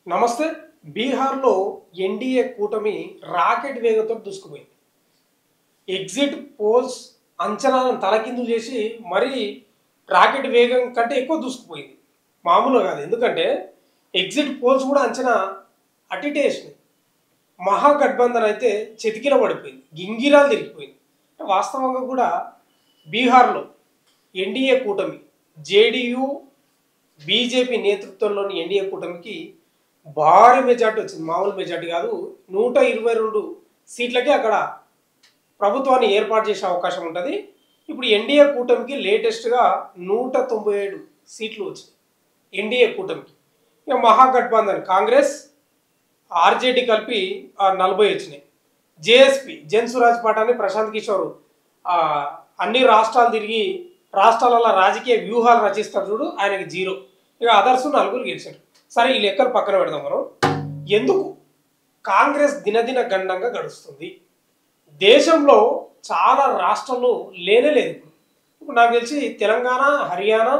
నమస్తే. బీహార్‌లో ఎన్‌డీఏ కూటమి రాకెట్ వేగంతో దూసుకుపోయింది. ఎగ్జిట్ పోల్స్ అంచనాలను తలకిందులు చేసి మరీ రాకెట్ వేగం కంటే ఎక్కువ దూసుకుపోయింది. మామూలుగా కాదు. ఎందుకంటే ఎగ్జిట్ పోల్స్ కూడా అంచనా అటిటే ఏసినాయి. మహాగఠబంధన్ అయితే చతికిల పడిపోయింది. గింగిరాలు తిరిగిపోయింది. వాస్తవంగా కూడా బీహార్‌లో ఎన్‌డీఏ కూటమి జేడీయూ, బీజేపీ నేతృత్వంలోని ఎన్డీఏ కూటమికి భారీ మెజార్టీ వచ్చింది. మామూలు మెజార్టీ కాదు. 122 సీట్లకే అక్కడ ప్రభుత్వాన్ని ఏర్పాటు చేసే అవకాశం ఉంటుంది. ఇప్పుడు ఎన్డీఏ కూటమికి లేటెస్ట్గా 197 సీట్లు వచ్చినాయి. ఎన్డీఏ కూటమికి ఇక మహాగఠబంధన్ కాంగ్రెస్, ఆర్జేడీ కలిపి 40 వచ్చినాయి. జేఎస్పీ జన్ సురాజ్ పాటాని ప్రశాంత్ కిషోర్ అన్ని రాష్ట్రాలు తిరిగి రాష్ట్రాలలో రాజకీయ వ్యూహాలు రచిస్తారు చూడు, ఆయనకి 0. ఇక అదర్స్ 4 గెలిచారు. సరే, ఈ లెక్కలు పక్కన పెడదాం మనం. ఎందుకు కాంగ్రెస్ దినదిన గండంగా గడుస్తుంది? దేశంలో చాలా రాష్ట్రాలు లేనేలేదు. ఇప్పుడు నాకు తెలిసి తెలంగాణ, హర్యానా,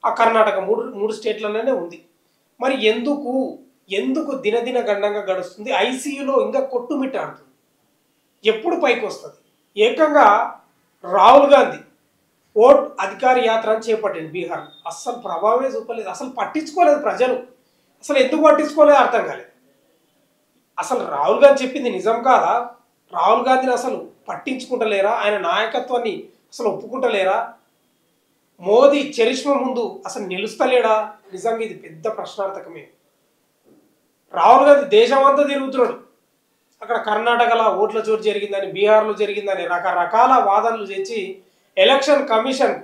కర్ణాటక మూడు స్టేట్లలోనే ఉంది. మరి ఎందుకు దినదిన గండంగా గడుస్తుంది? ఐసీయూలో ఇంకా కొట్టుమిట్టాడుతుంది. ఎప్పుడు పైకి వస్తుంది? ఏకంగా రాహుల్ గాంధీ ఓట్ అధికార యాత్ర అని చేపట్టింది బీహార్. అస్సలు ప్రభావమే చూపలేదు. అసలు పట్టించుకోలేదు ప్రజలు. అసలు ఎందుకు పట్టించుకోలేదు అర్థం కాలేదు. అసలు రాహుల్ గాంధీ చెప్పింది నిజం కాదా? రాహుల్ గాంధీని అసలు పట్టించుకుంటలేరా? ఆయన నాయకత్వాన్ని అసలు ఒప్పుకుంటలేరా? మోదీ చరిష్మా ముందు అసలు నిలుస్తలేడా? నిజంగా ఇది పెద్ద ప్రశ్నార్థకమే. రాహుల్ గాంధీ దేశమంతా తిరుగుతున్నాడు. అక్కడ కర్ణాటకలో ఓట్ల చోటు జరిగిందని, బీహార్లో జరిగిందని రకరకాల వాదనలు చేసి ఎలక్షన్ కమిషన్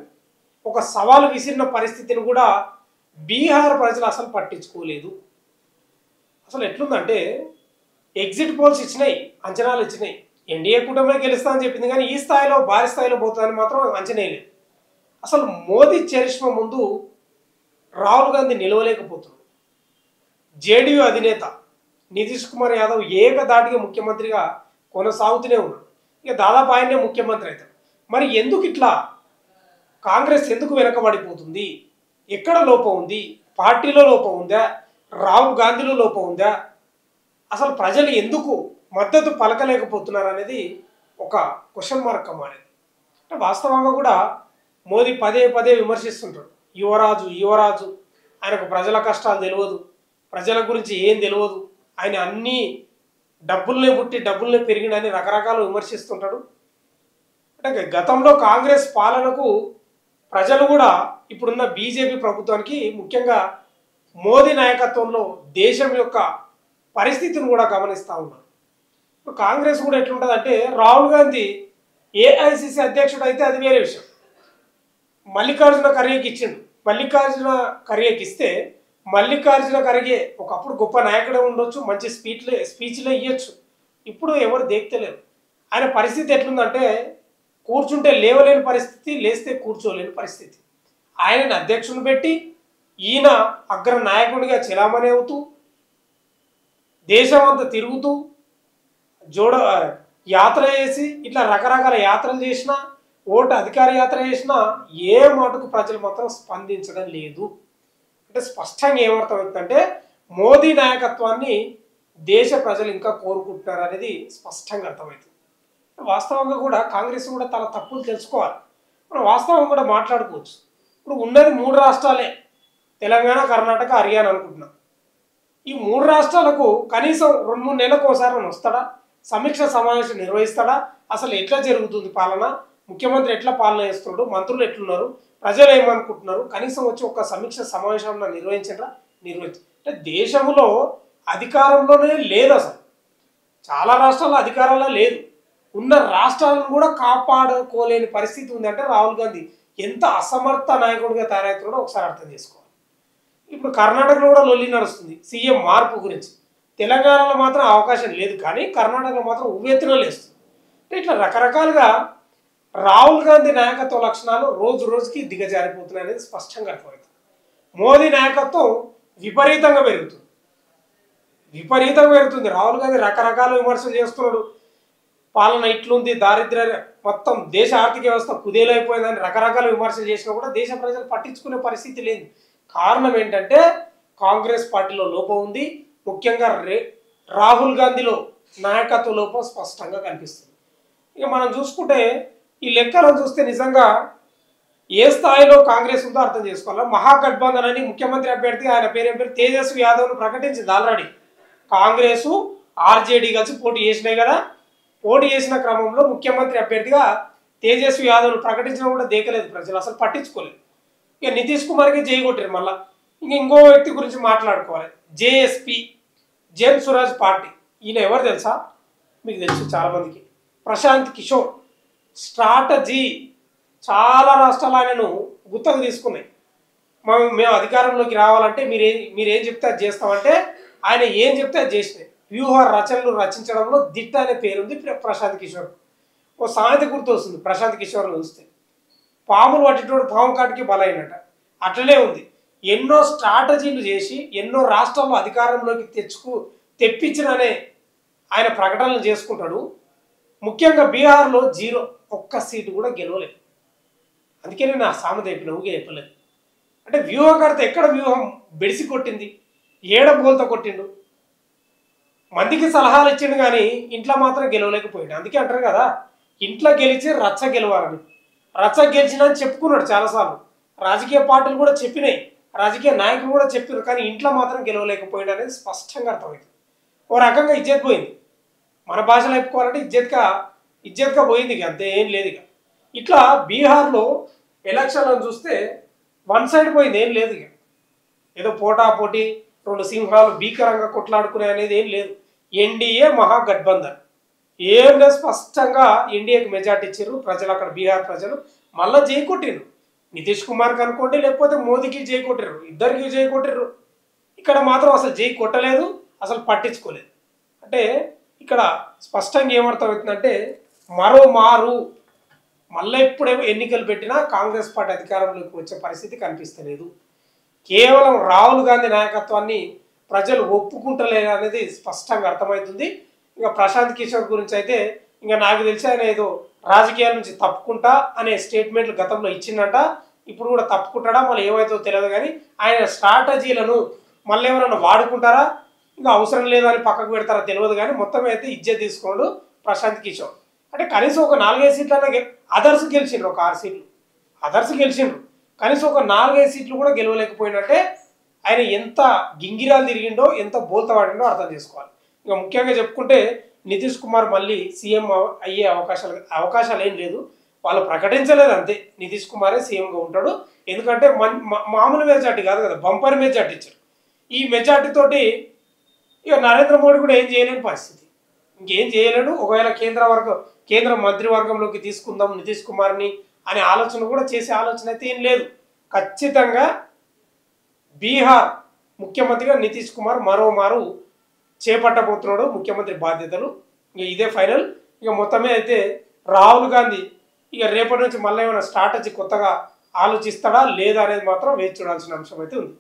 ఒక సవాలు విసిరిన పరిస్థితిని కూడా బీహార్ ప్రజలు అసలు పట్టించుకోలేదు. అసలు ఎట్లుందంటే ఎగ్జిట్ పోల్స్ ఇచ్చినాయి, అంచనాలు ఇచ్చినాయి. ఎన్డీఏ కూటమిలో గెలుస్తా అని చెప్పింది, కానీ ఈ స్థాయిలో భారీ స్థాయిలో పోతుందని మాత్రం అంచనా లేదు. అసలు మోదీ చరిష్మా ముందు రాహుల్ గాంధీ నిలవలేకపోతున్నాడు. జేడీయూ అధినేత నితీష్ కుమార్ యాదవ్ ఏకదాటిగా ముఖ్యమంత్రిగా కొనసాగుతూనే ఉన్నాడు. ఇక దాదాపు ఆయనే ముఖ్యమంత్రి అవుతాడు. మరి ఎందుకు ఇట్లా కాంగ్రెస్ ఎందుకు వెనకబడిపోతుంది? ఎక్కడ లోపం ఉంది? పార్టీలో లోపం ఉందా? రాహుల్ గాంధీలో లోపం ఉందా? అసలు ప్రజలు ఎందుకు మద్దతు పలకలేకపోతున్నారు అనేది ఒక క్వశ్చన్ మార్క్ మారేది. అంటే వాస్తవంగా కూడా మోదీ పదే పదే విమర్శిస్తుంటాడు. యువరాజు ఆయనకు ప్రజల కష్టాలు తెలియదు, ప్రజల గురించి ఏం తెలియదు, ఆయన అన్నీ డబ్బుల్నే పుట్టి డబ్బుల్నే పెరిగినని రకరకాల విమర్శిస్తుంటాడు. అంటే గతంలో కాంగ్రెస్ పాలనకు ప్రజలు కూడా ఇప్పుడున్న బీజేపీ ప్రభుత్వానికి, ముఖ్యంగా మోదీ నాయకత్వంలో దేశం యొక్క పరిస్థితిని కూడా గమనిస్తూ ఉన్నారు. ఇప్పుడు కాంగ్రెస్ కూడా ఎట్లుంటుందంటే, రాహుల్ గాంధీ ఏఐసిసి అధ్యక్షుడు అయితే అది వేరే విషయం. మల్లికార్జున ఖర్గేకి ఇచ్చిండు. మల్లికార్జున ఖర్గేకి ఇస్తే మల్లికార్జున ఖర్గే ఒకప్పుడు గొప్ప నాయకుడే ఉండొచ్చు, మంచి స్పీచ్లే ఇవ్వచ్చు. ఇప్పుడు ఎవరు దేక్తలేరు. ఆయన పరిస్థితి ఎట్లుందంటే, కూర్చుంటే లేవలేని పరిస్థితి, లేస్తే కూర్చోలేని పరిస్థితి. ఆయనను అధ్యక్షుని పెట్టి ఈయన అగ్ర నాయకుడిగా చెలామణి అవుతూ దేశమంతా తిరుగుతూ యాత్ర చేసి ఇట్లా రకరకాల యాత్రలు చేసినా, ఓటు అధికార యాత్ర చేసినా ఏ మాటకు ప్రజలు మాత్రం స్పందించడం లేదు. అంటే స్పష్టంగా ఏమర్థమవుతుందంటే, మోదీ నాయకత్వాన్ని దేశ ప్రజలు ఇంకా కోరుకుంటున్నారు అనేది స్పష్టంగా అర్థమవుతుంది. వాస్తవంగా కూడా కాంగ్రెస్ కూడా తన తప్పులు తెలుసుకోవాలి. మనం వాస్తవం కూడా మాట్లాడుకోవచ్చు. ఇప్పుడు ఉన్నది 3 రాష్ట్రాలే, తెలంగాణ, కర్ణాటక, హర్యానా అనుకుంటున్నాం. ఈ 3 రాష్ట్రాలకు కనీసం 2-3 నెలలకు ఒకసారి వస్తాడా? సమీక్ష సమావేశం నిర్వహిస్తాడా? అసలు ఎట్లా జరుగుతుంది పాలన, ముఖ్యమంత్రి ఎట్లా పాలన చేస్తున్నాడు, మంత్రులు ఎట్లున్నారు, ప్రజలు ఏమనుకుంటున్నారు, కనీసం వచ్చి ఒక సమీక్ష సమావేశం నిర్వహించరా? అంటే దేశంలో అధికారంలోనే లేదు. అసలు చాలా రాష్ట్రాల అధికారంలో లేదు. ఉన్న రాష్ట్రాలను కూడా కాపాడుకోలేని పరిస్థితి ఉందంటే రాహుల్ గాంధీ ఎంత అసమర్థ నాయకుడిగా తయారవుతున్నాడో ఒకసారి అర్థం చేసుకోవాలి. ఇప్పుడు కర్ణాటకలో కూడా లొల్లి నడుస్తుంది సీఎం మార్పు గురించి. తెలంగాణలో మాత్రం అవకాశం లేదు, కానీ కర్ణాటకలో మాత్రం ఉవ్వెత్తున లేస్తుంది. అంటే ఇట్లా రకరకాలుగా రాహుల్ గాంధీ నాయకత్వ లక్షణాలు రోజు రోజుకి దిగజారిపోతున్నాయి అనేది స్పష్టంగా అర్థమవుతుంది. మోదీ నాయకత్వం విపరీతంగా పెరుగుతుంది. రాహుల్ గాంధీ రకరకాల విమర్శలు చేస్తున్నాడు. పాలన ఇట్లుంది, దారిద్ర్య మొత్తం దేశ ఆర్థిక వ్యవస్థ కుదేలైపోయిందని రకరకాల విమర్శలు చేసినా కూడా దేశ ప్రజలు పట్టించుకునే పరిస్థితి లేదు. కారణం ఏంటంటే కాంగ్రెస్ పార్టీలో లోపం ఉంది. ముఖ్యంగా రాహుల్ గాంధీలో నాయకత్వ లోపం స్పష్టంగా కనిపిస్తుంది. ఇక మనం చూసుకుంటే ఈ లెక్కలను చూస్తే నిజంగా ఏ స్థాయిలో కాంగ్రెస్ ఉందో అర్థం చేసుకోవాలి. మహాగఠబంధన్ అని ముఖ్యమంత్రి అభ్యర్థి ఆయన పేరు తేజస్వి యాదవ్ను ప్రకటించింది ఆల్రెడీ. కాంగ్రెస్ ఆర్జేడీ కలిసి పోటీ చేసినాయి కదా. పోటీ చేసిన క్రమంలో ముఖ్యమంత్రి అభ్యర్థిగా తేజస్వి యాదవ్ను ప్రకటించడం కూడా దేకలేదు ప్రజలు, అసలు పట్టించుకోలేదు. ఇక నితీష్ కుమార్కి జై కొట్టారు. మళ్ళీ ఇంకో వ్యక్తి గురించి మాట్లాడుకోవాలి. జేఎస్పీ జన్ స్వరాజ్ పార్టీ, ఈయన ఎవరు తెలుసా? మీకు తెలుసు చాలామందికి. ప్రశాంత్ కిషోర్ స్ట్రాటజీ చాలా రాష్ట్రాలు ఆయనను గుత్తకు తీసుకున్నాయి. మేము అధికారంలోకి రావాలంటే మీరేం చెప్తే అది చేస్తామంటే ఆయన ఏం చెప్తే అది చేసినాయి. వ్యూహ రచనలు రచించడంలో దిట్ట అనే పేరుంది ప్రశాంత్ కిషోర్. ఓ సామెత గుర్తు వస్తుంది ప్రశాంత్ కిషోర్ను చూస్తే, పాములు పట్టినోడు పాము కాటికి బలైనట. అట్లనే ఉంది. ఎన్నో స్ట్రాటజీలు చేసి ఎన్నో రాష్ట్రాల్లో అధికారంలోకి తెప్పించిననే ఆయన ప్రకటనలు చేసుకుంటాడు. ముఖ్యంగా బీహార్లో 0, ఒక్క సీటు కూడా గెలవలేదు. అందుకే నేను ఆ సామెత చెప్పిన, ఊగే చెప్పలేదు. అంటే వ్యూహకర్త ఎక్కడ వ్యూహం బెడిసి కొట్టింది, ఏడ బోల్తో కొట్టిండు. మందికి సలహాలు ఇచ్చిండు కానీ ఇంట్లో మాత్రం గెలవలేకపోయాడు. అందుకే అంటారు కదా, ఇంట్లో గెలిచి రచ్చ గెలవాలని. రచ్చ గెలిచినని చెప్పుకున్నాడు చాలాసార్లు. రాజకీయ పార్టీలు కూడా చెప్పినాయి, రాజకీయ నాయకులు కూడా చెప్పారు, కానీ ఇంట్లో మాత్రం గెలవలేకపోయాడు అనేది స్పష్టంగా అర్థమవుతుంది. ఓ రకంగా ఇజ్జత్ పోయింది. మన భాషలో చెప్పుకోవాలంటే ఇజ్జత్గా పోయింది. ఇక అంతే, ఏం లేదు. ఇక ఇట్లా బీహార్లో ఎలక్షన్లను చూస్తే వన్ సైడ్ పోయింది, ఏం లేదు. ఇక ఏదో పోటాపోటీ 2 సింహాలు భీకరంగా కొట్లాడుకునే అనేది ఏం లేదు. ఎన్డీఏ మహాగఠబంధన్ ఏం లేదు. స్పష్టంగా ఎన్డీఏకి మెజార్టీ ఇచ్చారు ప్రజలు. అక్కడ బీహార్ ప్రజలు మళ్ళీ జై కొట్టిర్రు. నితీష్ కుమార్కి అనుకోండి, లేకపోతే మోదీకి జై కొట్టిర్రు, ఇద్దరికి జై కొట్టిర్రు. ఇక్కడ మాత్రం అసలు జై కొట్టలేదు, అసలు పట్టించుకోలేదు. అంటే ఇక్కడ స్పష్టంగా ఏమర్థమవుతుందంటే మరో మారు మళ్ళీ ఎప్పుడేమో ఎన్నికలు పెట్టినా కాంగ్రెస్ పార్టీ అధికారంలోకి వచ్చే పరిస్థితి కనిపిస్తలేదు. కేవలం రాహుల్ గాంధీ నాయకత్వాన్ని ప్రజలు ఒప్పుకుంటలేరు అనేది స్పష్టంగా అర్థమవుతుంది. ఇంకా ప్రశాంత్ కిషోర్ గురించి అయితే ఇంకా నాకు తెలిసి ఆయన ఏదో రాజకీయాల నుంచి తప్పుకుంటా అనే స్టేట్మెంట్లు గతంలో ఇచ్చిందంట. ఇప్పుడు కూడా తప్పుకుంటాడా మళ్ళీ ఏమైతుందో తెలియదు. కానీ ఆయన స్ట్రాటజీలను మళ్ళీ ఎవరైనా వాడుకుంటారా, ఇంకా అవసరం లేదని పక్కకు పెడతారా తెలియదు. కానీ మొత్తం అయితే ఇజ్జత్ తీసుకోండు ప్రశాంత్ కిషోర్. అంటే కనీసం ఒక 4-5 సీట్లన్నా అదర్స్ గెలిచిండ్రు, ఒక 6 సీట్లు అదర్స్ గెలిచిండ్రు. కనీసం ఒక 4-5 సీట్లు కూడా గెలవలేకపోయినట్టే. ఆయన ఎంత గింగిరాలు తిరిగిండో, ఎంత బోల్త వాడిండో అర్థం చేసుకోవాలి. ఇంకా ముఖ్యంగా చెప్పుకుంటే నితీష్ కుమార్ మళ్ళీ సీఎం అయ్యే అవకాశాలు ఏం లేదు. వాళ్ళు ప్రకటించలేదు అంతే. నితీష్ కుమారే సీఎంగా ఉంటాడు. ఎందుకంటే మామూలు మెజార్టీ కాదు కదా, బంపర్ మెజార్టీ ఇచ్చారు. ఈ మెజార్టీ తోటి ఇక నరేంద్ర మోడీ కూడా ఏం చేయలేని పరిస్థితి, ఇంకేం చేయలేడు. ఒకవేళ కేంద్ర మంత్రివర్గంలోకి తీసుకుందాం నితీష్ కుమార్ని అనే ఆలోచన కూడా చేసే ఆలోచన అయితే ఏం లేదు. ఖచ్చితంగా బీహార్ ముఖ్యమంత్రిగా నితీష్ కుమార్ మరోమారు చేపట్టబోతున్నాడు ముఖ్యమంత్రి బాధ్యతలు. ఇక ఇదే ఫైనల్. ఇక మొత్తమే అయితే రాహుల్ గాంధీ ఇక రేపటి నుంచి మళ్ళీ ఏమైనా స్ట్రాటజీ కొత్తగా ఆలోచిస్తాడా లేదా అనేది మాత్రం వేచి చూడాల్సిన అంశం అయితే ఉంది.